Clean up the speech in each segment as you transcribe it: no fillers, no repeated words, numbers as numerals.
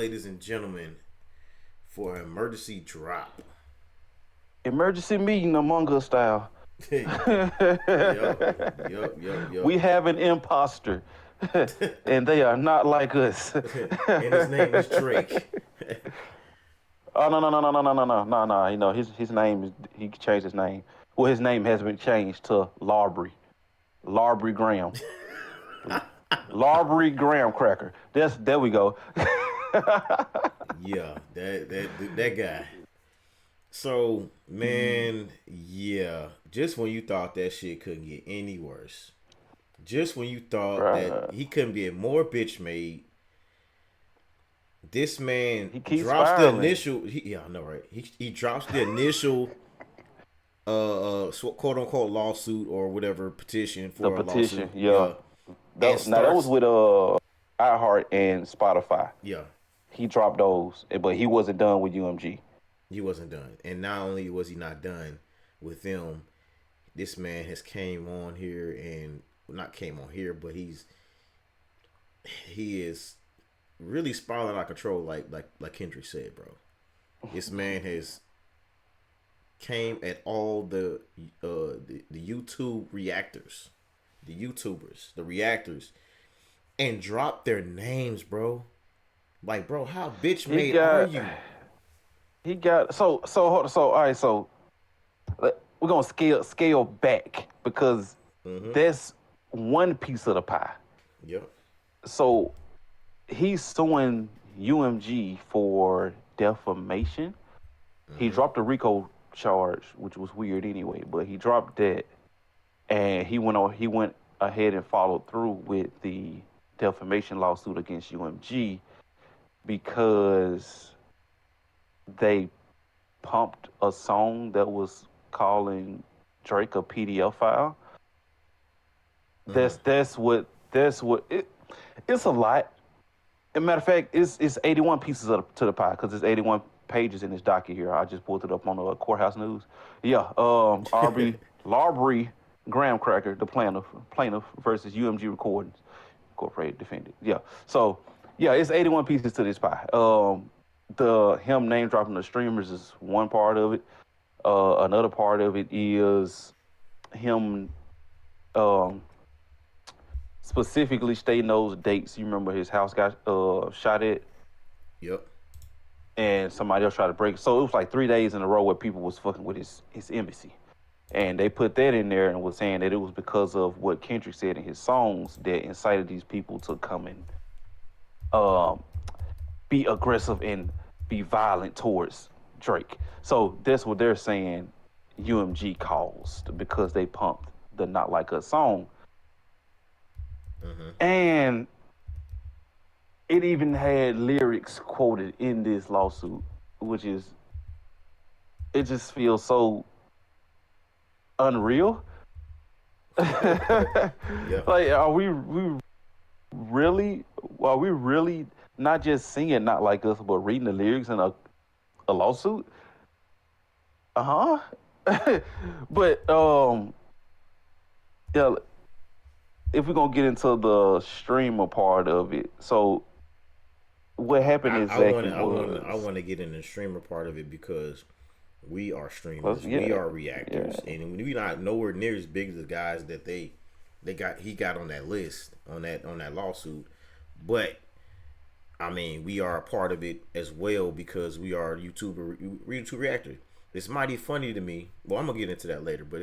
ladies and gentlemen, for an emergency drop. Emergency meeting Among Us style. Yup. We have an imposter, and they are not like us. And his name is Drake. Oh no! You know his name is he changed his name. Well, his name has been changed to Larbury Graham. Larbury Graham Cracker. There we go. Yeah, that guy. So, man, yeah. Just when you thought that shit couldn't get any worse. Just when you thought that Bruh, he couldn't be more bitch made, this man he keeps drops the spiraling. initial. Yeah, I know, right? He drops the initial, quote unquote lawsuit or whatever petition The for a petition, lawsuit. yeah. Yeah, and Now that was starts. with iHeart and Spotify. Yeah, He dropped those, but he wasn't done with UMG. he wasn't done, and not only was he not done with them, this man has came on here and well, not came on here, but he is really spiraling out of control, like Kendrick said, bro. This man has came at all the YouTube reactors, the YouTubers, the reactors, and dropped their names, bro. Like, bro, how bitch He made are got you? so all right. So we're gonna scale back because Mm-hmm. that's one piece of the pie. Yep. So he's suing UMG for defamation. He Mm-hmm. dropped a RICO charge, which was weird anyway, but he dropped that, and he went ahead and followed through with the defamation lawsuit against UMG because they pumped a song that was calling Drake a PDF file. Mm-hmm. It's a lot. As a matter of fact, it's 81 pieces to the pie because it's 81 pages in this docket here. I just pulled it up on the courthouse news. Yeah, Larbury Graham Cracker, the plaintiff versus UMG Recordings Incorporated defendant. Yeah, so yeah, it's 81 pieces to this pie. The him name dropping the streamers is one part of it. Another part of it is him um, specifically stating those dates. You remember his house got shot at, Yep. and somebody else tried to break. So it was like 3 days in a row where people was fucking with his embassy, and they put that in there and was saying that it was because of what Kendrick said in his songs that incited these people to come and um, be aggressive and be violent towards Drake. So that's what they're saying. UMG caused because they pumped the "Not Like Us" song, Mm-hmm. and it even had lyrics quoted in this lawsuit, which is it just feels so unreal. Yeah. Like, are we really not just singing "Not Like Us" but reading the lyrics in a lawsuit? Uh-huh. But yeah, if we're gonna get into the streamer part of it, so what happened I want exactly to I want to I was want to get in the streamer part of it because we are let's streamers, we yeah, are yeah. reactors, and we not nowhere near as big as the guys that he got on that list on that lawsuit. But I mean, we are a part of it as well because we are YouTube reactors. It's mighty funny to me. Well, I'm gonna get into that later, but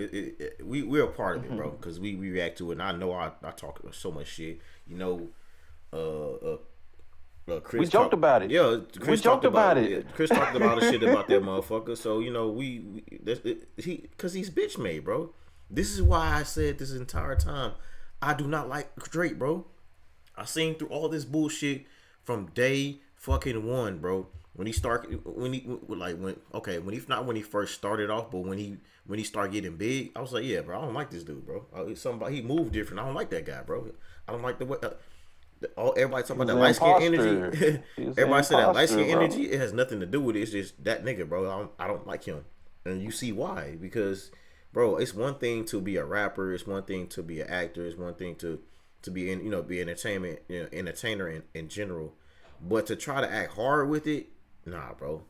we're a part of it, bro, Hmm. because we react to it. And I know I talk so much shit. You know, uh, We Chris joked talked. about it. Yeah, We joked about Yeah, it. Chris talked about the shit about that motherfucker. So you know he because he's bitch made, bro. This is why I said this entire time I do not like Drake, bro. I seen through all this bullshit from day fucking one, bro. When he when he first started off, but when he started getting big, I was like, yeah, bro, I don't like this dude, bro. It's somebody he moved different. I don't like that guy, bro. I don't like the way. Everybody talking He about was that an light skin imposter. energy. He was an Everybody said that light imposter, skin bro. energy. It has nothing to do with it. It's just that nigga, bro. I don't like him, and you see why? Because, bro, it's one thing to be a rapper. It's one thing to be an actor. It's one thing to be in be entertainment, entertainer in general. But to try to act hard with it, nah, bro.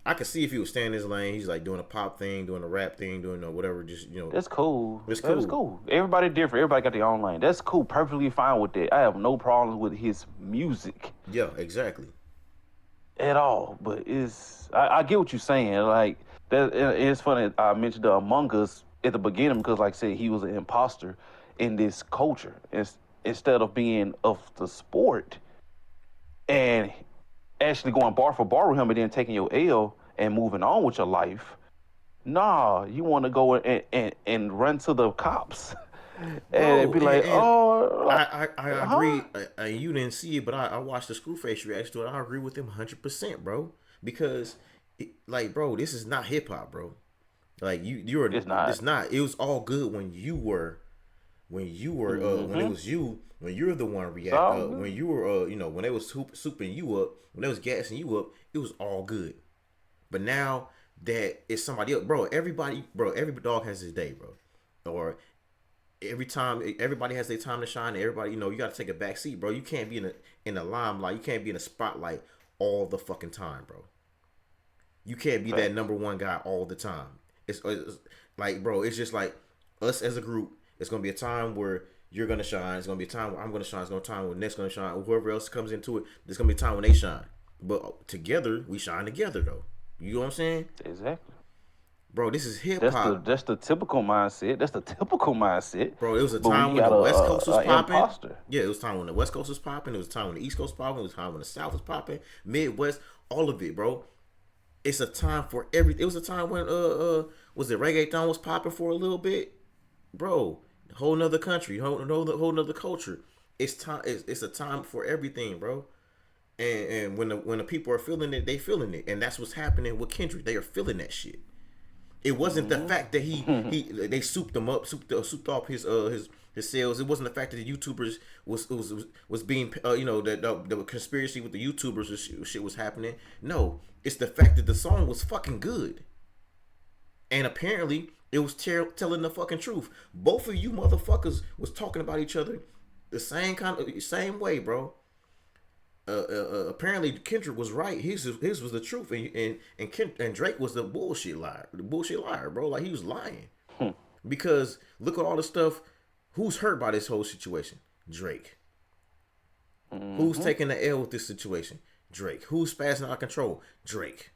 I could see if he was staying in his lane. He's like doing a pop thing, doing a rap thing, doing whatever. Just That's cool. it's That is cool. cool. Everybody different. Everybody got their own lane. That's cool. Perfectly fine with that. I have no problems with his music Yeah, exactly. at all. But I get what you're saying. Like that. It's funny. I mentioned the Among Us at the beginning because, like I said, he was an imposter in this culture. Instead of being of the sport and actually going bar for bar with him and then taking your L and moving on with your life. Nah, you want to go and run to the cops and Bro, be like, and oh, I huh? agree. You didn't see it, but I watched the Screwface reaction to it. I agree with him 100%, bro. Because, like, bro, this is not hip hop, bro. Like you're It's not. it's not. It was all good when it Mm-hmm. was you, when you're the one It's react all when good. you were when they was souping you up, when they was gassing you up, it was all good. But now that it's somebody else, bro, every dog has his day, bro. Or every time everybody has their time to shine, and everybody, you got to take a back seat, bro. You can't be in the limelight, you can't be in the spotlight all the fucking time, bro. You can't be that Facts. number one guy all the time. It's like, bro, it's just like us as a group. It's gonna be a time where you're gonna shine. It's gonna be a time where I'm gonna shine. It's gonna be a time when Nick's gonna shine. Or whoever else comes into it, there's gonna be a time when they shine. But together, we shine together, though. You know what I'm saying, Exactly. bro? This is hip That's the hop, that's the typical mindset. That's the typical mindset. bro. It was a But when time you when got the West Coast was a popping. imposter, Yeah, it was time when the West Coast was popping. It was time when the East Coast was popping. It was time when the South was popping. Midwest, all of it, bro. It's a time for everything. It was a time when was it reggaeton was popping for a little bit, bro. Whole nother country, whole nother culture. It's time. It's a time for everything, bro. And when the people are feeling it, they feeling it, and that's what's happening with Kendrick. They are feeling that shit. It wasn't the fact that he they souped him up, souped off his sales. It wasn't the fact that the YouTubers was being that the conspiracy with the YouTubers and shit was happening. No, it's the fact that the song was fucking good, and apparently it was telling the fucking truth. Both of you motherfuckers was talking about each other the same way, bro. Apparently Kendrick was right. His was the truth, and Drake was the bullshit liar, bro. Like he was lying because look at all the stuff. Who's hurt by this whole situation? Drake. Who's mm-hmm. taking the L with this situation? Drake. Who's spazzing out of control? Drake.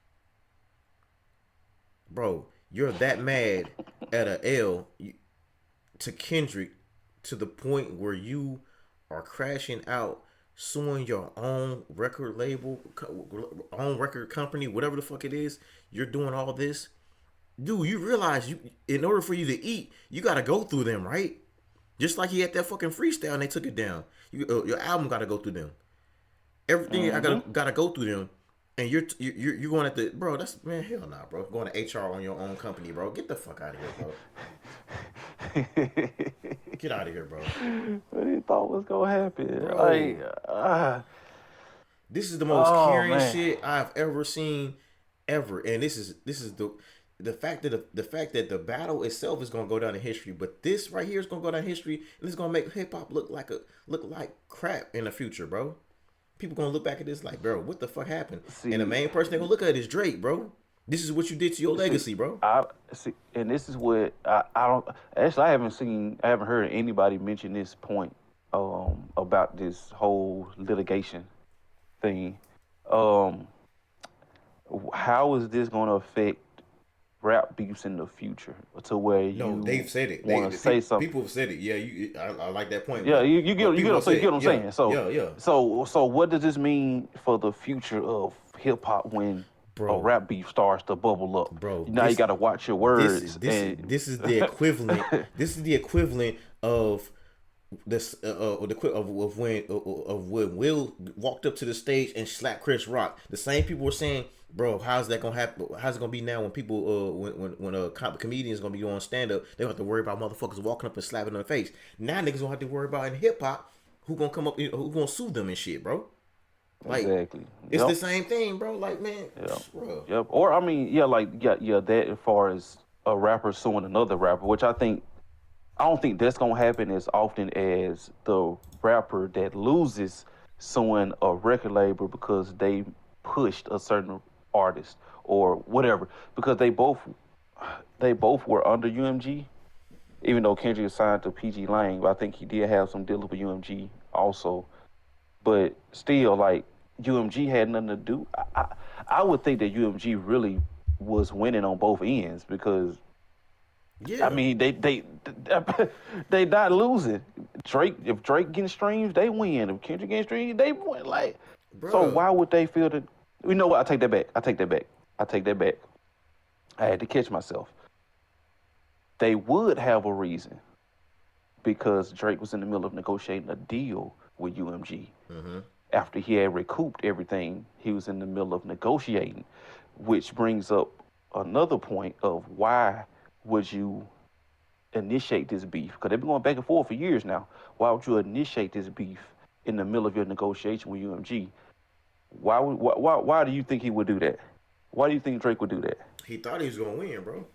Bro, you're that mad at a L to Kendrick to the point where you are crashing out, suing your own record label, own record company, whatever the fuck it is. You're doing all this, dude. You realize in order for you to eat, you gotta go through them, right? Just like he had that fucking freestyle and they took it down. Your album gotta go through them. Everything I Mm-hmm. gotta go through them. And you're going at the bro. That's man, hell nah, bro. Going to HR on your own company, bro. Get the fuck out of here, bro. Get out of here, bro. What do you thought was gonna happen? Like, Bro, this is the most oh caring man. shit I've ever seen, ever. And this is the fact that the fact that the battle itself is gonna go down in history, but this right here is gonna go down in history, and it's gonna make hip hop look like crap in the future, bro. People gonna look back at this like, bro, what the fuck happened? And the See, main person they gonna look at is Drake, bro. This is what you did to your see, legacy, bro. I see, and this is what I don't actually. I haven't heard anybody mention this point about this whole litigation thing. Um, how is this going to affect rap beefs in the future to where No, they've you said it. want to The say something? people have said it. Yeah, I like that point, Yeah, you but get people have so you said get it. what I'm Yeah, saying. So yeah. what does this mean for the future of hip hop when a Bro, rap beef starts to bubble up? bro, Now you got to watch your this is words this is and this is the equivalent. This is the equivalent of this of when Will walked up to the stage and slapped Chris Rock. The same people were saying, "Bro, how's that gonna happen? How's it gonna be now when people when a comedian is gonna be on stand up? They don't have to worry about motherfuckers walking up and slapping them in the face. Now niggas don't have to worry about in hip hop who gonna come up, who gonna sue them and shit, bro. Like exactly. it's the Yep. same thing, bro. Like man, Yep. bro, Yep. Or I mean, yeah, like yeah, that as far as a rapper suing another rapper, which I don't think that's gonna happen as often as the rapper that loses suing a record label because they pushed a certain artist or whatever, because they both were under UMG, even though Kendrick is signed to PG Lang, but I think he did have some deal with UMG also. But still, like, UMG had nothing to do. I would think that UMG really was winning on both ends, because I Yeah, mean they not losing. If Drake getting streams, they win. If Kendrick getting streams, they win. Like, so bro. why would they feel that? You know what? I take that back. I take that back. I take that back. I had to catch myself. They would have a reason, because Drake was in the middle of negotiating a deal with UMG. Mm-hmm. After he had recouped everything, he was in the middle of negotiating, which brings up another point of why would you initiate this beef? Because they've been going back and forth for years now. Why would you initiate this beef in the middle of your negotiation with UMG? Why do you think he would do that? Why do you think Drake would do that? He thought he was gonna win, bro.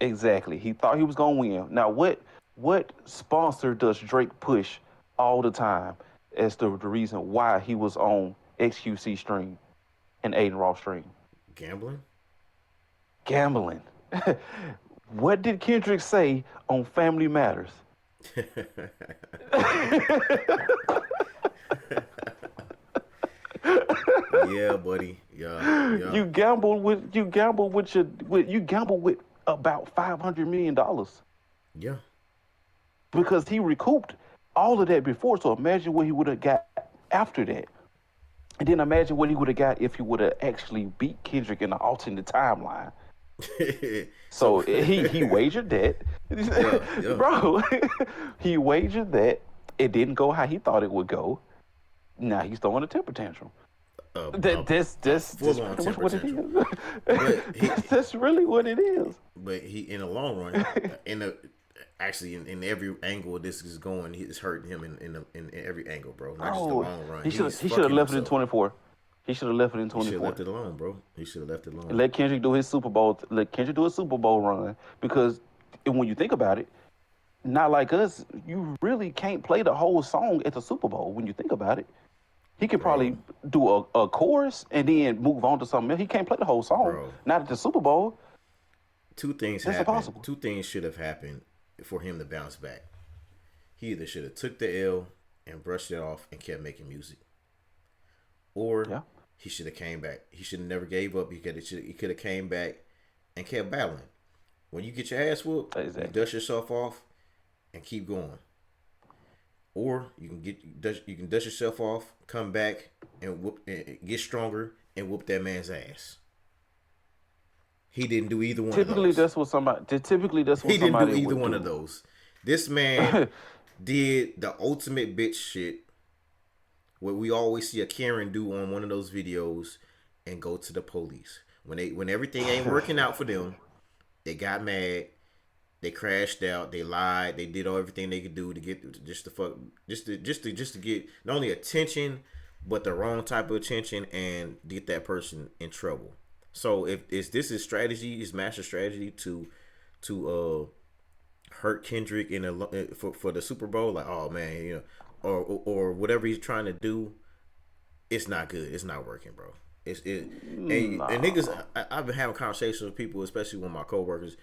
Exactly. He thought he was gonna win. Now, what sponsor does Drake push all the time as the reason why he was on XQC stream and Aiden Ross stream? Gambling. Gambling. What did Kendrick say on Family Matters? Yeah, buddy. Yeah, yeah. You gamble with about $500 million, Yeah. because he recouped all of that before. So imagine what he would have got after that. And then imagine what he would have got if he would have actually beat Kendrick in the alternate timeline. So he wagered that, Yeah, yeah. bro. He wagered that it didn't go how he thought it would go. Now he's throwing a temper tantrum. This full on pretty much temper what it tantrum. is. But That's really what it is. but he in the long run, in the actually in every angle this is going, it's hurting him in every angle, bro. Not just the Oh, long run. he should He's he should have fucking left it in himself. 24. He should have left it in He should have 24. left it alone, bro. He should have left it alone. Let Kendrick do his Super Bowl. Let Kendrick do a Super Bowl run, because when you think about it, not like us, you really can't play the whole song at the Super Bowl. When you think about it, he could Bro, probably do a chorus and then move on to something else. He can't play the whole song. bro. Not at the Super Bowl. Two things That's happened. impossible. Two things should have happened for him to bounce back. He either should have took the L and brushed it off and kept making music, or Yeah. he should have came back. He should have never gave up. He could have came back and kept battling. When you get your ass whooped, you Exactly. dust yourself off and keep going. Or you can dust yourself off, come back and whoop and get stronger and whoop that man's ass. He didn't do either one of Typically, those. that's what somebody. Typically, that's what He didn't do somebody either would one do. of those. This man did the ultimate bitch shit. What we always see a Karen do on one of those videos, and go to the police when everything ain't working out for them. They got mad. They crashed out. They lied. They did everything they could do to get just to get not only attention, but the wrong type of attention, and get that person in trouble. So if this is strategy, is master strategy to hurt Kendrick for the Super Bowl, like, oh man, or whatever he's trying to do, it's not good. It's not working, bro. And niggas. I've been having conversations with people, especially with my coworkers.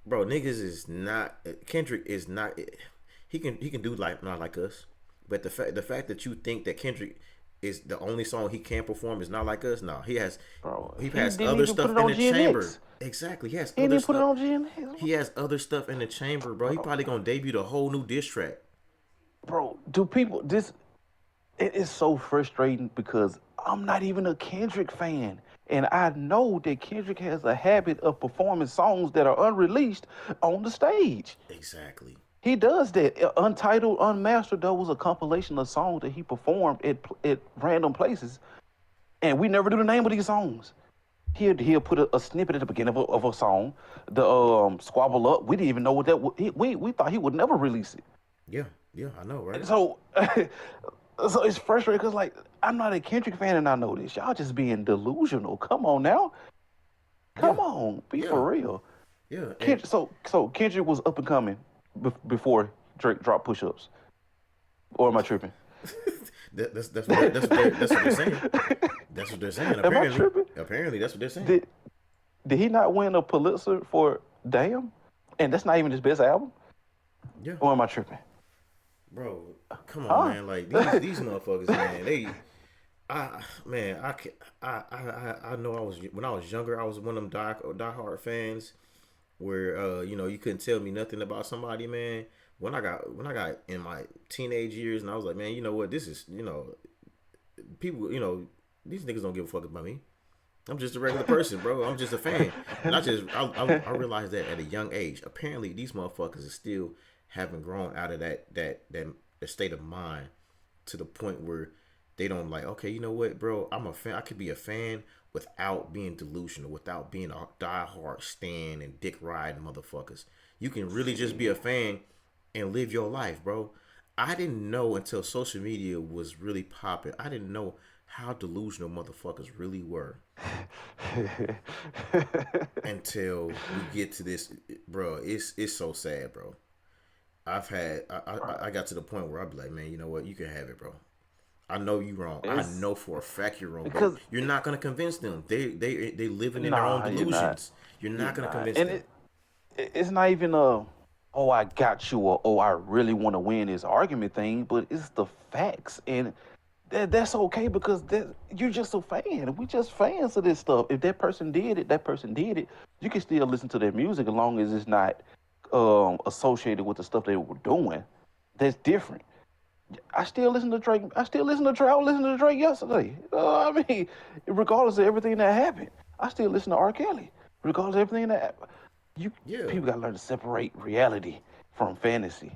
Bro, niggas is not. Kendrick is not. He can do like not like us, but the fact that you think that Kendrick is the only song he can perform is not like us. No, he has Didn't other even put stuff it in on the chamber. GNX. Exactly, he has He didn't other even put it stuff. on GNX. He has other stuff in the chamber, bro. He probably gonna debut the whole new diss track. Bro, do people this? It is so frustrating, because I'm not even a Kendrick fan. And I know that Kendrick has a habit of performing songs that are unreleased on the stage. Exactly. He does that. Untitled, Unmastered, though, was a compilation of songs that he performed at random places. And we never do the name of these songs. He'll put a snippet at the beginning of a song. The Squabble Up, we didn't even know what that was. We thought he would never release it. Yeah, I know, right? So, so it's frustrating, because, like, I'm not a Kendrick fan and I know this. Y'all just being delusional. Come on now. Come on. Be Yeah. for real. Yeah. So Kendrick was up and coming before Drake dropped Push Ups. Or am I tripping? that's what they're saying. That's what they're saying. Am I tripping? Apparently, that's what they're saying. Did he not win a Pulitzer for Damn? And that's not even his best album? Yeah, Or am I tripping? bro. Come on, Huh? man. Like these motherfuckers, man. I know I was when I was younger. I was one of them diehard fans where you couldn't tell me nothing about somebody, man. When I got in my teenage years, and I was like, man, you know what? This is people. These niggas don't give a fuck about me. I'm just a regular person, bro. I'm just a fan. And I realized that at a young age. Apparently, these motherfuckers are still haven't grown out of that state of mind to the point where they don't like, okay, you know what, bro? I'm a fan. I could be a fan without being delusional, without being a diehard stan and dick riding motherfuckers. You can really just be a fan and live your life, bro. I didn't know until social media was really popping. I didn't know how delusional motherfuckers really were until we get to this, bro. It's so sad, bro. I got to the point where I'd be like, man, you know what? You can have it, bro. I know you wrong. I know for a fact you're wrong, bro. You're not gonna convince them. They living in their own delusions. You're not gonna convince them. It's not even oh, I got you, or oh, I really want to win this argument thing, but it's the facts, and that's okay because you're just a fan. We just fans of this stuff. If that person did it, that person did it. You can still listen to their music as long as it's not associated with the stuff they were doing. That's different. I still listen to Drake. I still listen to Drake. I was listening to Drake yesterday. I mean, regardless of everything that happened, I still listen to R. Kelly. Regardless of everything that happened. People gotta learn to separate reality from fantasy.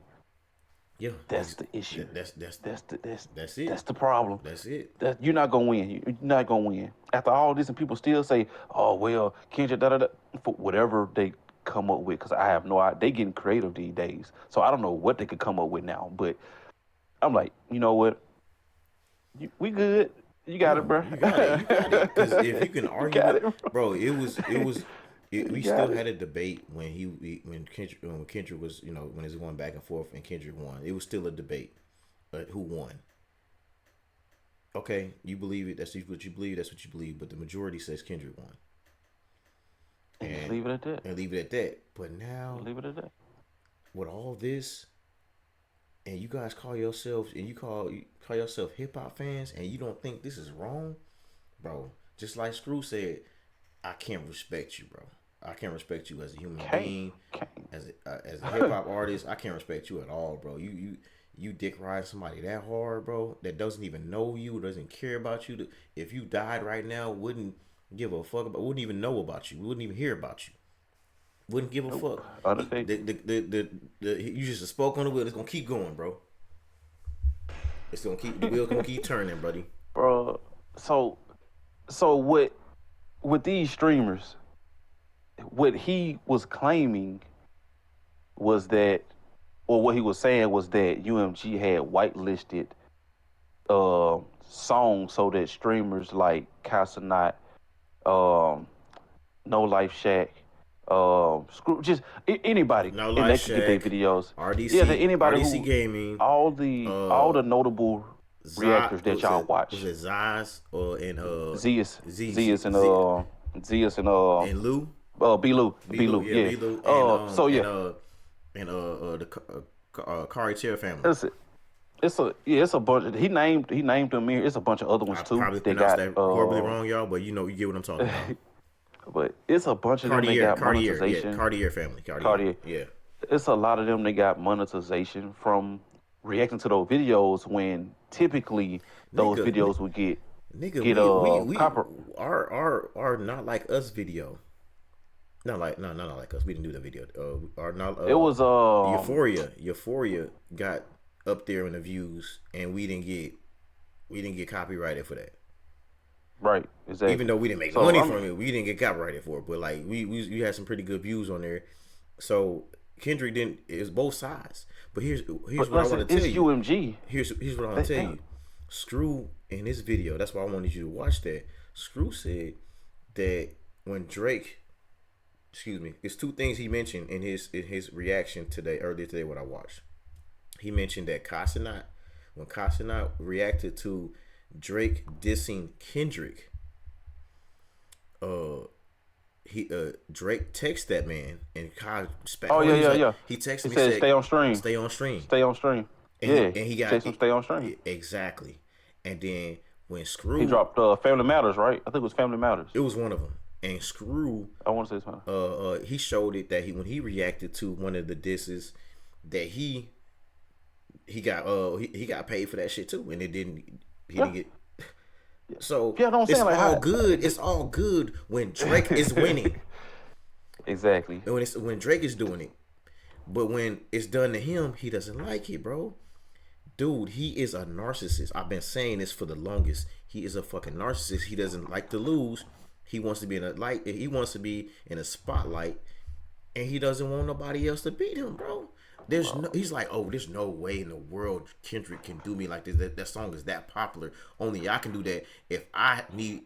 Yeah, that's the issue. That's it. That's the problem. That's it. You're not gonna win. You're not gonna win. After all this, and people still say, "Oh well, Kendrick, da da da," for whatever they come up with. Because I have no idea. They getting creative these days, so I don't know what they could come up with now. But I'm like, you know what? We good. You got it, bro. You got it. Because if you can argue it, bro, we still had a debate when Kendrick was, when it was going back and forth and Kendrick won. It was still a debate, who won. Okay, you believe it. That's what you believe. That's what you believe. But the majority says Kendrick won. And leave it at that. But now, leave it at that. With all this, and you guys call yourselves and you call yourself hip hop fans, and you don't think this is wrong, bro. Just like Screw said, I can't respect you, bro. I can't respect you as a human being, as a hip hop artist. I can't respect you at all, bro. You dick ride somebody that hard, bro, that doesn't even know you, doesn't care about you. If you died right now, wouldn't give a fuck about, wouldn't even know about you, wouldn't even hear about you. Wouldn't give a fuck. You just spoke on the wheel. It's gonna keep going, bro. The wheel's gonna keep turning, buddy. Bro, so with these streamers, what he was claiming was that, or what he was saying was that UMG had whitelisted songs so that streamers like Cenat, No Life Shaq, just anybody, No Life Shaq, get their videos. RDC, anybody RDC Gaming, all the notable reactors that y'all watch. Was it Zaz or Zeus and Lou? B Lou, yeah. B-Lou, and the Cartier family. It's a bunch. He named them here. It's a bunch of other ones too. I probably pronounced that horribly wrong, y'all, but you get what I'm talking about. But it's a bunch of them that got monetization. Cartier family. Cartier. Yeah. It's a lot of them that got monetization from reacting to those videos when typically those videos would get our not like us video. Not like us. We didn't do the video. It was Euphoria got up there in the views, and we didn't get copyrighted for that. Right, exactly. Even though we didn't make money from it, we didn't get copyrighted for it. But like we had some pretty good views on there. So Kendrick didn't. It's both sides. But here's what I want to tell you. UMG. Here's what I want to tell you. Screw in his video. That's why I wanted you to watch that. Screw said that when Drake, it's two things he mentioned in his reaction earlier today when I watched. He mentioned that Cenat when Cenat reacted to Drake dissing Kendrick, Drake texted that man and Kai Oh yeah, yeah, yeah. he texted He me said, said "Stay on stream. stay on stream Stay on stream." and Yeah. he got Text him, "Stay on stream." exactly, and then when He Screw dropped Family Matters, right? I think it was Family Matters. it was one of them, and Screw I want to say it's fine. he showed it that when he reacted to one of the disses that he got paid for that shit too, and it didn't he didn't get. So Yeah, don't it's like all good. It's all good when Drake is winning. Exactly. And when Drake is doing it, but when it's done to him, he doesn't like it, bro. Dude, he is a narcissist. I've been saying this for the longest. He is a fucking narcissist. He doesn't like to lose. He wants to be in a light. He wants to be in a spotlight, and he doesn't want nobody else to beat him, bro. He's like, oh, there's no way in the world Kendrick can do me like this. That song is that popular. Only I can do that. If I need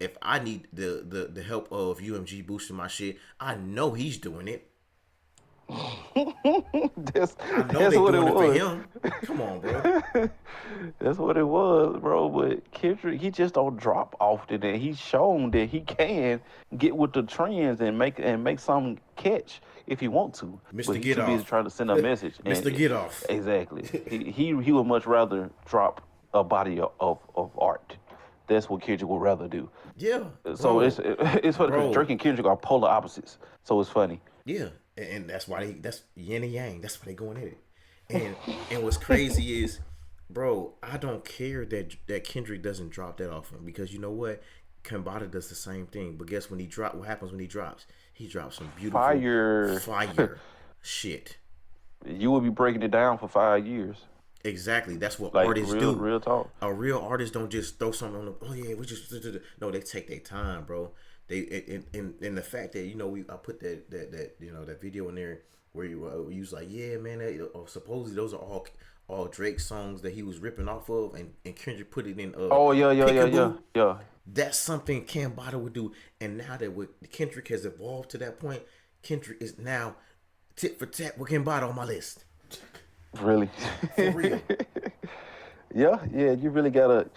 the help of UMG boosting my shit, I know he's doing it. that's I know they doing it for him. Come on, bro. That's what it was, bro. But Kendrick, he just don't drop often, and he's shown that he can get with the trends and make some catch if he want to. Mr. But he's Get too busy Off. trying to send a message. Mr. Get Off. Exactly. he would much rather drop a body of art. That's what Kendrick would rather do. Yeah. So it's funny because Drake and Kendrick are polar opposites. So it's funny. Yeah, and that's why that's yin and yang. That's why they going at it. And what's crazy is, bro, I don't care that Kendrick doesn't drop that often because you know what, Kambada does the same thing. But guess when he drop, what happens when he drops? He drops some beautiful fire shit. You will be breaking it down for 5 years. Exactly. That's what like artists do. Real talk. A real artist don't just throw something on the. Oh yeah, we just no. They take their time, bro. They and the fact that I put that that video in there where you was like, yeah, man. Supposedly those are all Drake songs that he was ripping off of, and Kendrick put it in. Oh yeah. That's something Kambada would do, and now that Kendrick has evolved to that point, Kendrick is now tit for tat with Kambada on my list. Really? For real. Yeah, you really gotta.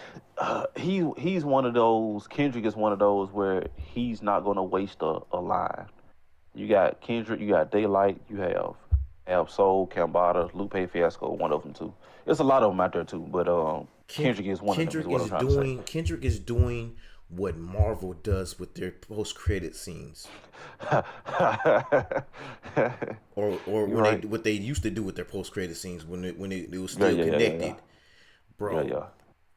He's one of those. Kendrick is one of those where he's not gonna waste a line. You got Kendrick, you got Daylight, you have Soul, Kambada, Lupe Fiasco, one of them too. There's a lot of them out there too, but Kendrick is one of them. Is what I'm trying to say. Kendrick is doing what Marvel does with their post-credit scenes, or what they used to do with their post-credit scenes when it was still connected, bro. Yeah.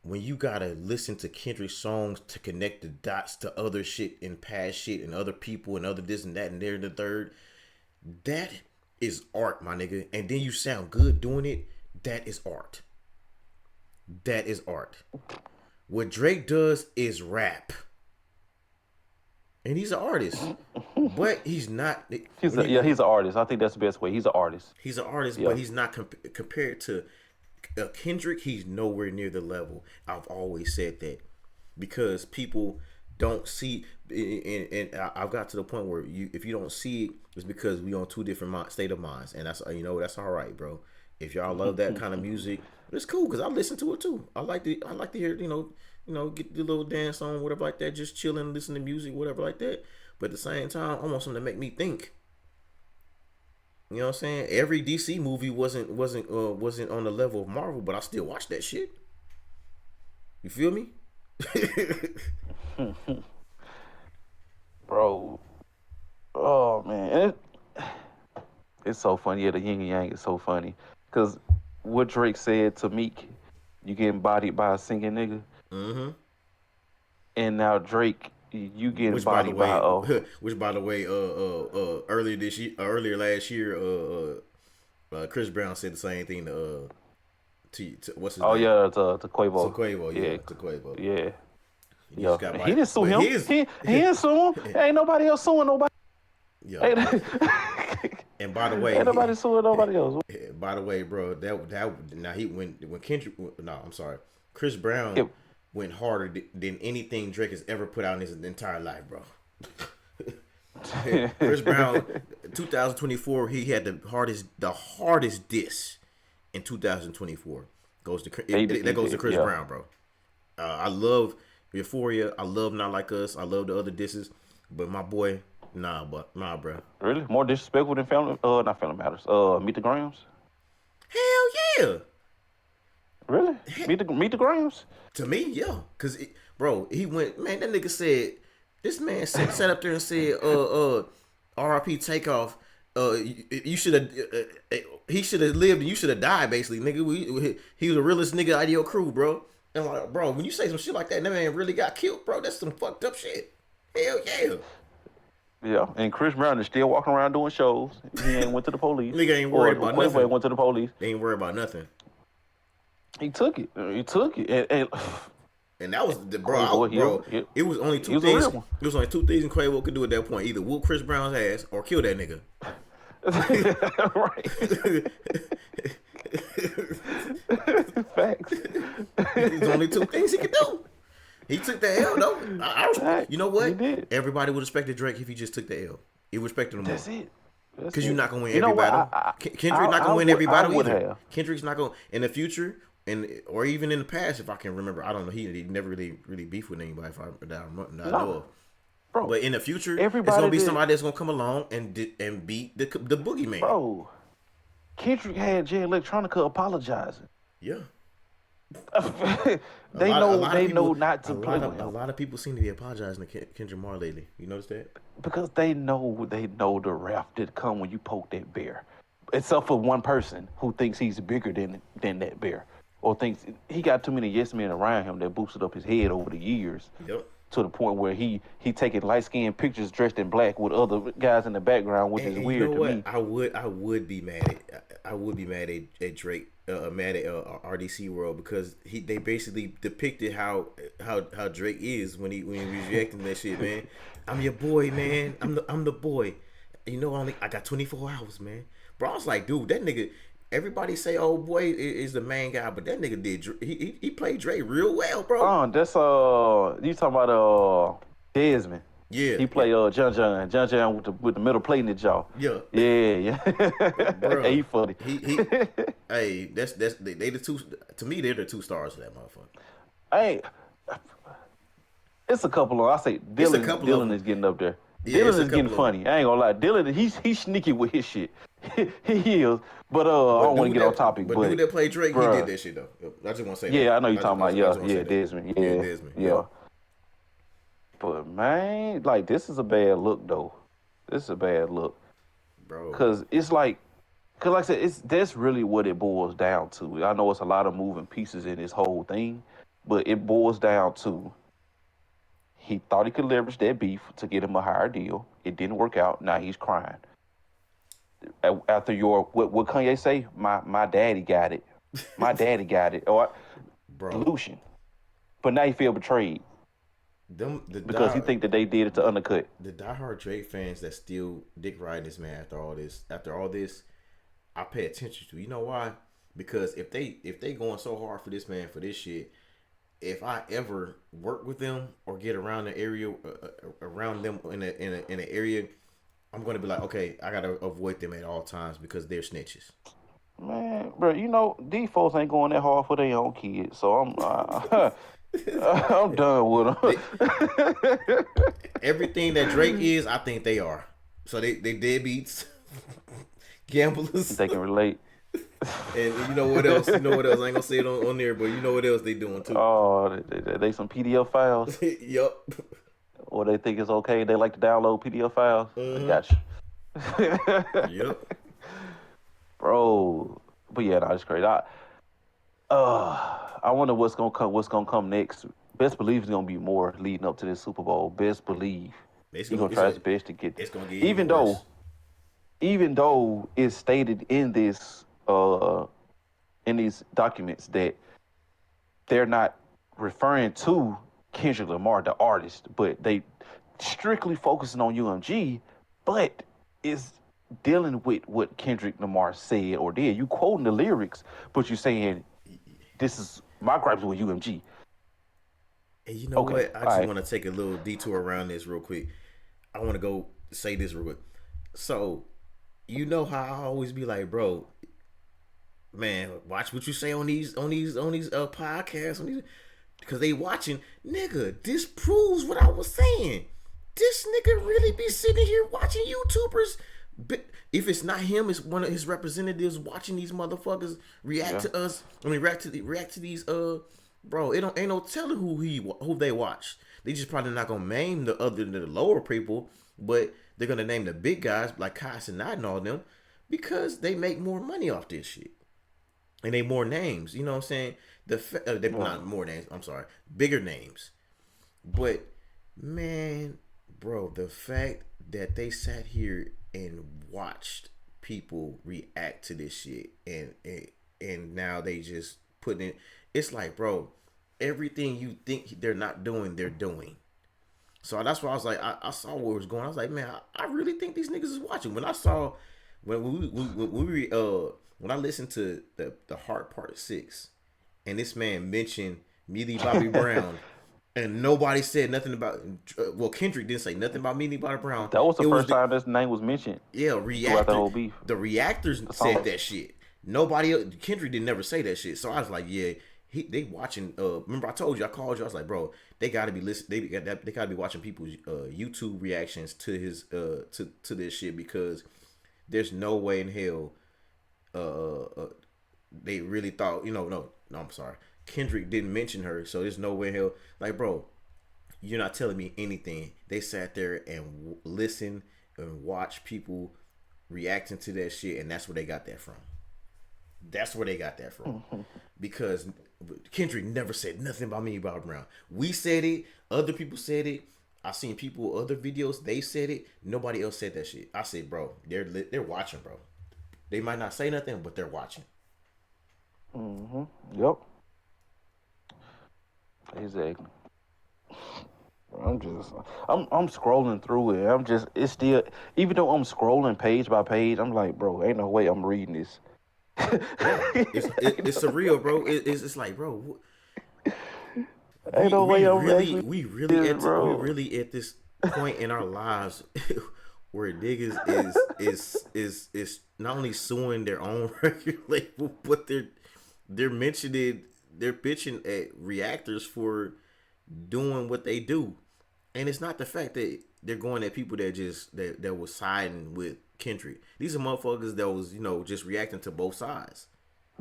When you gotta listen to Kendrick songs to connect the dots to other shit and past shit and other people and other this and that and there and the third, that is art, my nigga. And then you sound good doing it. That is art. That is art. What Drake does is rap. And he's an artist. But he's not. He's an artist. I think that's the best way. He's an artist. He's an artist, but he's not compared to Kendrick. He's nowhere near the level. I've always said that. Because people don't see, and I've got to the point where if you don't see it, it's because we on two different state of minds. And that's all right, bro. If y'all love that kind of music, it's cool because I listen to it too. I like to hear, get the little dance on, whatever like that, just chilling, listen to music, whatever like that. But at the same time, I want something to make me think. You know what I'm saying? Every DC movie wasn't on the level of Marvel, but I still watch that shit. You feel me? Bro. Oh man. It's so funny. Yeah, the yin and yang is so funny. Because what Drake said to Meek, you getting bodied by a singing nigga. Mm-hmm. And now Drake, you getting bodied by which by the way, earlier last year, Chris Brown said the same thing to what's his name? Oh yeah, to Quavo. To Quavo, yeah. To Quavo. Yeah. He didn't sue him. He didn't sue him. Ain't nobody else suing nobody. Yeah. And by the way, ain't nobody suing nobody else. By the way, bro, Chris Brown went harder than anything Drake has ever put out in his entire life, bro. Chris Brown, 2024, he had the hardest diss in 2024. Goes to that goes to AD, Chris yeah. Brown, bro. I love Euphoria. I love Not Like Us. I love the other disses, but my boy, nah, bro. Really? More disrespectful than Family? Not Family Matters. Meet the Grams. Hell yeah. Really? Meet the Grams? To me, yeah, cause bro, he went, man. That nigga said, this man sat up there and said, R.I.P. Takeoff. You should have, he should have lived and you should have died, basically, nigga. He was the realest nigga out of your crew, bro. And like, bro, when you say some shit like that man really got killed, bro. That's some fucked up shit. Hell yeah. Yeah, and Chris Brown is still walking around doing shows. He ain't went to the police. Nigga ain't worried about Quavo nothing. ain't went to the police. They ain't worried about nothing. He took it. And that was the bro. Quavo, It was only two was a things. real one. It was only two things Quavo could do at that point: either whoop Chris Brown's ass or kill that nigga. Right. Facts. There's only two things he could do. He took the L though. You know what? He did. Everybody would respect Drake if he just took the L. He respected him more. That's it. Because you're not gonna win every battle. Kendrick not gonna win every battle either. Kendrick's not gonna in the future or even in the past, if I can remember. I don't know. He never really beefed with anybody. If I know of. Bro, but in the future, it's gonna be somebody that's gonna come along and beat the boogeyman. Bro, Kendrick had Jay Electronica apologizing. Yeah. They know not to play with him. A lot of people seem to be apologizing to Kendrick Lamar lately. You notice that? Because they know the wrath that come when you poke that bear. Except for one person who thinks he's bigger than that bear. Or thinks he got too many yes men around him that boosted up his head over the years. Yep. To the point where he taking light-skinned pictures dressed in black with other guys in the background, which is weird to me. I would be mad at Drake, mad at RDC World because they basically depicted how Drake is when he was reacting to that shit, man. I'm your boy, man. I'm the boy. You know, I got 24 hours, man. Bro, I was like, dude, that nigga. Everybody say, "Oh boy, is the main guy," but that nigga did. He played Drake real well, bro. That's you talking about Desmond? Yeah, he played John with the middle plate in the jaw. Yeah. Bro, he funny. Hey, that's they the two. To me, they're the two stars of that motherfucker. Hey, it's a couple of. I say Dylan is getting up there. Yeah, Dylan is getting funny. I ain't gonna lie. Dylan, he's sneaky with his shit. He is. But I don't want to get on topic. But dude that played Drake, he did that shit though. I just want to say that. Yeah, I know you're talking about. Yeah, Desmond. Yeah, Desmond. Yeah. But man, like this is a bad look though. This is a bad look, bro. Cause like I said, that's really what it boils down to. I know it's a lot of moving pieces in this whole thing, but it boils down to he thought he could leverage that beef to get him a higher deal. It didn't work out. Now he's crying. After what Kanye say? My daddy got it. My daddy got it. Or pollution. But now he feel betrayed. Because he think that they did it to undercut. The diehard Drake fans that still dick riding this man after all this, I pay attention to. You know why? Because if they going so hard for this man for this shit, if I ever work with them or get around the area around them in an area, I'm gonna be like, okay, I gotta avoid them at all times because they're snitches. Man, bro, you know these folks ain't going that hard for their own kids, so I'm I'm done with them. Everything that Drake is, I think they are. So they deadbeats, gamblers. They can relate. And you know what else? I ain't gonna say it on there, but you know what else they doing too? Oh, they some PDF files. Yup. Or they think it's okay. They like to download PDF files. Mm-hmm. Gotcha. Yep. Bro, but yeah, that's crazy. I wonder what's gonna come next. Best believe it's gonna be more leading up to this Super Bowl. Best believe he's gonna try his best to get. It's gonna get even though it's stated in this in these documents that they're not referring to Kendrick Lamar, the artist, but they strictly focusing on UMG, but is dealing with what Kendrick Lamar said or did. You quoting the lyrics, but you're saying this is my gripes with UMG. And you know what? I just want to take a little detour around this real quick. I want to go say this real quick. So, you know how I always be like, bro, man, watch what you say on these podcasts on these, because they watching, nigga. This proves what I was saying. This nigga really be sitting here watching YouTubers. If it's not him, it's one of his representatives watching these motherfuckers react to us. I mean, react to these. Bro, it ain't no telling who they watch. They just probably not gonna name the lower people, but they're gonna name the big guys like Cenat and all them because they make more money off this shit. And they more names, you know what I'm saying? They not more names. I'm sorry, bigger names. But man, bro, the fact that they sat here and watched people react to this shit, and now they just putting it. It's like, bro, everything you think they're not doing, they're doing. So that's why I was like, I saw what was going on. I was like, man, I really think these niggas is watching. When I saw when I listened to the Heart Part 6, and this man mentioned Millie Bobby Brown, and nobody said nothing about. Well, Kendrick didn't say nothing about Millie Bobby Brown. That was the first time this name was mentioned. Yeah, throughout the whole beef. The reactors said that shit. Nobody else, Kendrick didn't never say that shit. So I was like, yeah, they watching. Remember I told you, I called you. I was like, bro, they got to be listening. They got to be watching people's YouTube reactions to his to this shit, because there's no way in hell they really thought, no, I'm sorry, Kendrick didn't mention her, so there's no way in hell, like, bro, you're not telling me anything. They sat there and listened and watched people reacting to that shit, and that's where they got that from. That's where they got that from. Because Kendrick never said nothing about me about Brown. We said it. Other people said it. I seen people, other videos, they said it. Nobody else said that shit. I said, bro, they're watching, bro. They might not say nothing, but they're watching. Yep. Exactly. I'm scrolling through it. It's still, even though I'm scrolling page by page, I'm like, bro, ain't no way I'm reading this. It's surreal, bro. It's like, bro, ain't no way I'm we really at this point in our lives where niggas is not only suing their own record label, but they're bitching at reactors for doing what they do. And it's not the fact that they're going at people that was siding with Kendrick. These are motherfuckers that was, just reacting to both sides.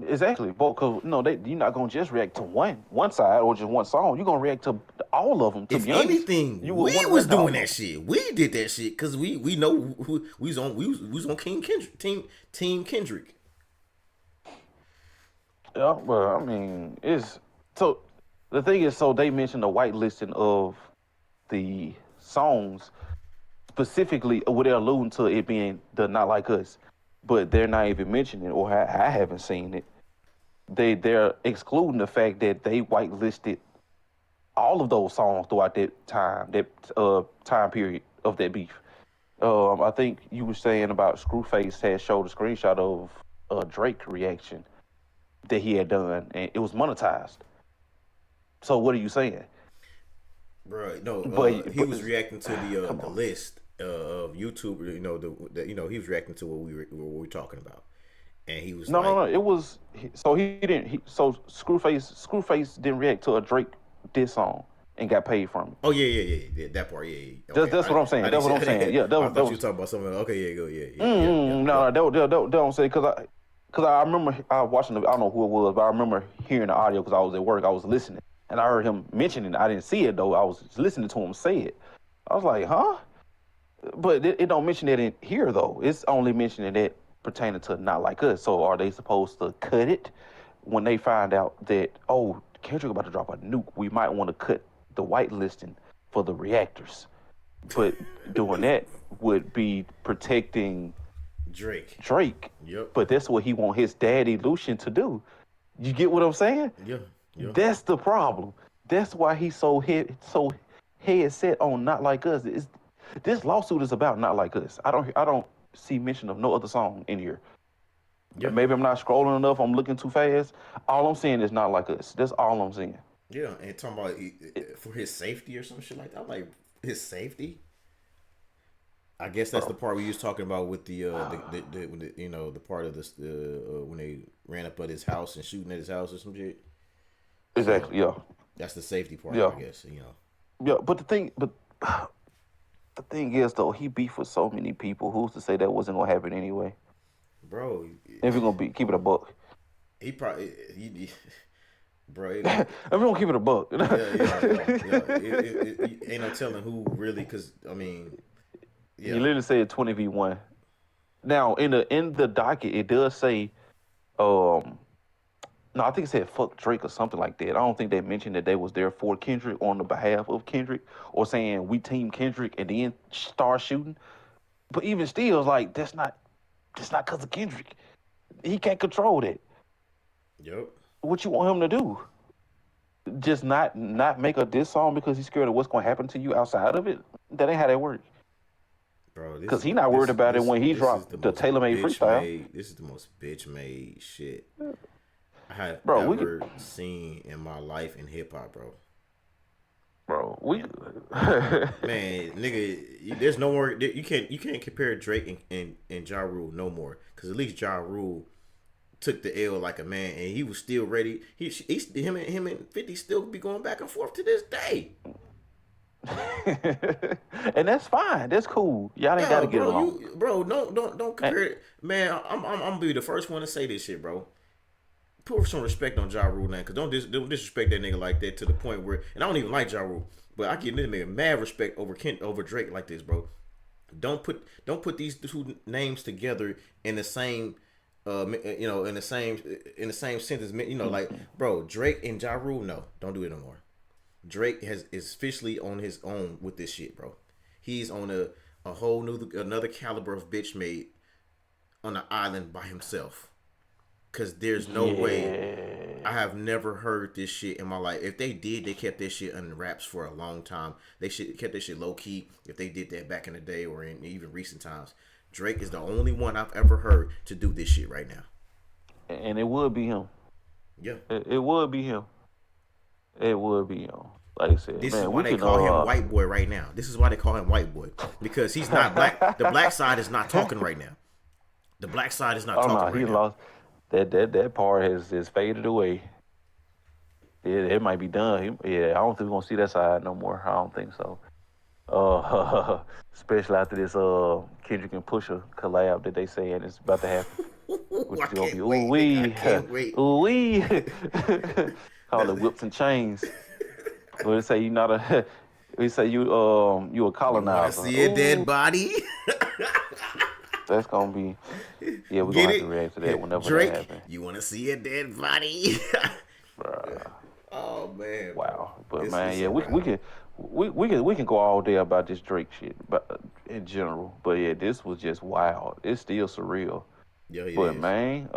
Exactly, but because you're not gonna just react to one side or just one song. You're gonna react to all of them. To if be honest, anything, we was doing that shit. We did that shit because we know we was on King Kendrick team Kendrick. Yeah, well, I mean, so the thing is, so they mentioned the whitelisting of the songs, specifically what they're alluding to it being the Not Like Us, but they're not even mentioning it, or I haven't seen it. They're excluding the fact that they whitelisted all of those songs throughout that time period of that beef. I think you were saying about Screwface had showed a screenshot of a Drake reaction that he had done, and it was monetized. So what are you saying? Bro, no, he was reacting to the list of YouTube. He was reacting to what we were talking about, and he was no. It was so he didn't. So Screwface didn't react to a Drake diss song and got paid from it. Oh yeah, that part, yeah. Okay. That's what I'm saying. That's what I'm saying. Yeah, I thought you were talking about something. Okay, yeah, go, yeah. No, don't say because I remember I watching I don't know who it was, but I remember hearing the audio because I was at work. I was listening. And I heard him mentioning it. I didn't see it, though. I was listening to him say it. I was like, huh? But it don't mention it in here, though. It's only mentioning it pertaining to Not Like Us. So are they supposed to cut it when they find out that, oh, Kendrick about to drop a nuke? We might want to cut the whitelisting for the reactors. But doing that would be protecting Drake. Yep. But that's what he want his daddy Lucian to do. You get what I'm saying? Yeah. That's the problem. That's why he's so head set on Not Like Us. This lawsuit is about Not Like Us. I don't see mention of no other song in here. Yeah. Maybe I'm not scrolling enough. I'm looking too fast. All I'm saying is Not Like Us. That's all I'm saying. Yeah, and talking about for his safety or some shit like that. I'm like, his safety? I guess that's the bro. part we was talking about with when the part of this when they ran up at his house and shooting at his house or some shit. So Exactly. Yeah. that's the safety part, Yeah. I guess. You know, Yeah. The thing is though, he beefed with so many people. Who's to say that wasn't gonna happen anyway? bro. If we're gonna keep it a buck. He probably bro. If we're gonna keep it a buck. Yeah. Ain't no telling who really, because I mean, He yeah, literally said 20v1. Now in the docket it does say um no, I think it said fuck Drake or something like that. I don't think they mentioned that they was there for Kendrick on the behalf of Kendrick or saying we team Kendrick and then start shooting. But even still, it's like that's not because of Kendrick. He can't control that. yep, What you want him to do? Just not make a diss song because he's scared of what's gonna happen to you outside of it? That ain't how that works. bro. Because he not worried about it when he This is the dropped the most tailor made bitch freestyle. made. This is the most bitch made shit I have Bro, ever seen in my life in hip hop, bro. we Man, nigga, there's no more. You can't compare Drake and Ja Rule no more, because at least Ja Rule took the L like a man, and he was still ready. Him and 50 still be going back and forth to this day. and that's fine. That's cool. Y'all ain't got Yeah, to get bro, along. don't And, compare it, man. I'm gonna be the first one to say this shit, bro. Put some respect on Ja Rule now, cause don't disrespect that nigga like that to the point where, and I don't even like Ja Rule, but I give this nigga mad respect over Drake like this, bro. Don't put these two names together in the same, in the same sentence, like, bro, Drake and Ja Rule, no, don't do it no more. Drake is officially on his own with this shit, bro. He's on a whole new another caliber of bitch made on an island by himself. Cause there's no way, yeah, I have never heard this shit in my life. If they did, they kept this shit under wraps for a long time. They should kept this shit low key if they did that back in the day or in even recent times. Drake is the only one I've ever heard to do this shit right now. and it would be him. Yeah. It would be him. It would be him. Like I said, This is man, why we they can. call him white boy right now. This is why they call him white boy. Because he's not black. The black side is not talking right now. The black side is not Oh talking no, right he now. lost. That part has faded away. It might be done. Yeah, I don't think we're gonna see that side no more. I don't think so. Especially after this Kendrick and Pusha collab that they saying is about to happen, which I is gonna be can't ooh wait, nigga. I wee, can't wait. ooh wee. Call That's it whips and chains. But they say you not a. We say you a You want to colonizer. see a dead Ooh, body? that's gonna be. Yeah, we're Get gonna have to react to that it? whenever that Drake, happens. you want to see a dead body? Bruh. Oh man, bro, Wow, but it's man, it's yeah, a wrap. we can go all day about this Drake shit, but in general, but yeah, this was just wild. It's still surreal, Yeah, it but is. man,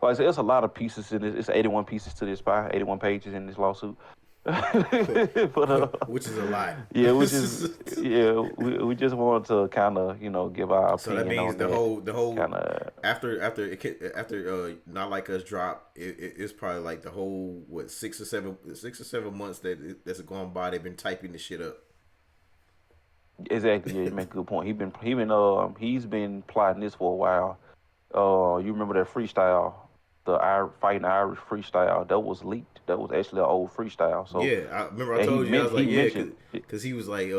like I said, it's a lot of pieces in this. It's 81 pieces to this file, 81 pages in this lawsuit. But Which is a lot. yeah, which is yeah, we just wanted to kind of give our So that opinion means on the that. whole Kind of after not like us drop, it's probably like the whole what 6 or 7 months that's gone by. They've been typing this shit up. exactly. Yeah, you make a good point. He's been plotting this for a while. You remember that freestyle, fighting Irish freestyle that was leaked. That was actually an old freestyle. So, Yeah, I remember I and he told you I meant was he like, yeah, mentioned, cause he was like,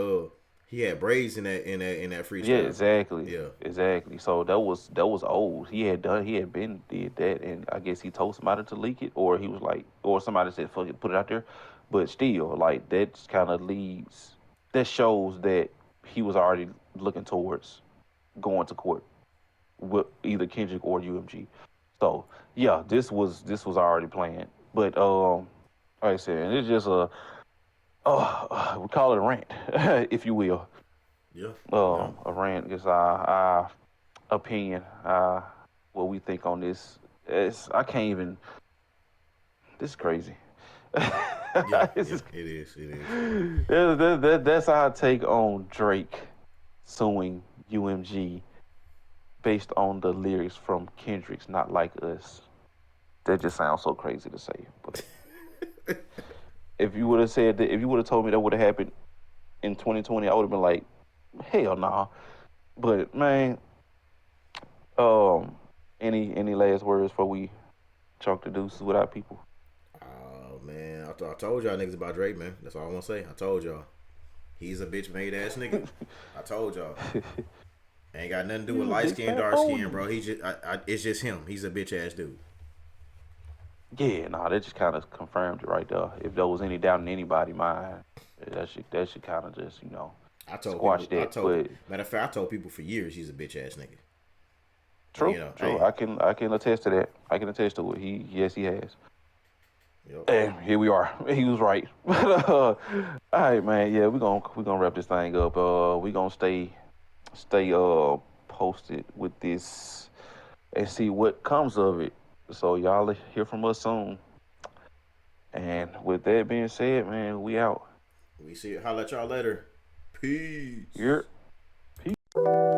he had braids in that yeah, freestyle. exactly, Yeah, exactly. So that was old. He had been did that, and I guess he told somebody to leak it, or he was like, or somebody said, "Fuck it, put it out there." But still, like that kind of leads. That shows that he was already looking towards going to court with either Kendrick or UMG. So yeah, this was already planned. But like I said, and it's just we call it a rant, if you will. yeah, yeah. A rant is our opinion, what we think on this. I can't even. This is crazy. Yeah, This yeah, is, it is. It is. that's our take on Drake suing UMG based on the lyrics from Kendrick's "Not Like Us." That just sounds so crazy to say. But if you would have told me that would have happened in 2020, I would have been like, Hell nah. But man, um, any last words before we chalk the deuces with our people? Oh man, I told y'all niggas about Drake, man. That's all I want to say. I told y'all. He's a bitch made ass nigga. I told y'all. Ain't got nothing to do with You a light big skin, fat dark skin, phony. bro. It's just him. He's a bitch ass dude. Yeah, nah, that just kind of confirmed it right there. If there was any doubt in anybody's mind, that should kind of just I told squash people. that. But Matter of fact, I told people for years he's a bitch ass nigga. And true, true. hey, I can attest to that. I can attest to it. Yes, he has. yep. And here we are. He was right. But all right, man. Yeah, we gonna wrap this thing up. We gonna stay posted with this and see what comes of it. So y'all hear from us soon. And with that being said, man, we out. We see. Holla at y'all later. You're Peace. peace.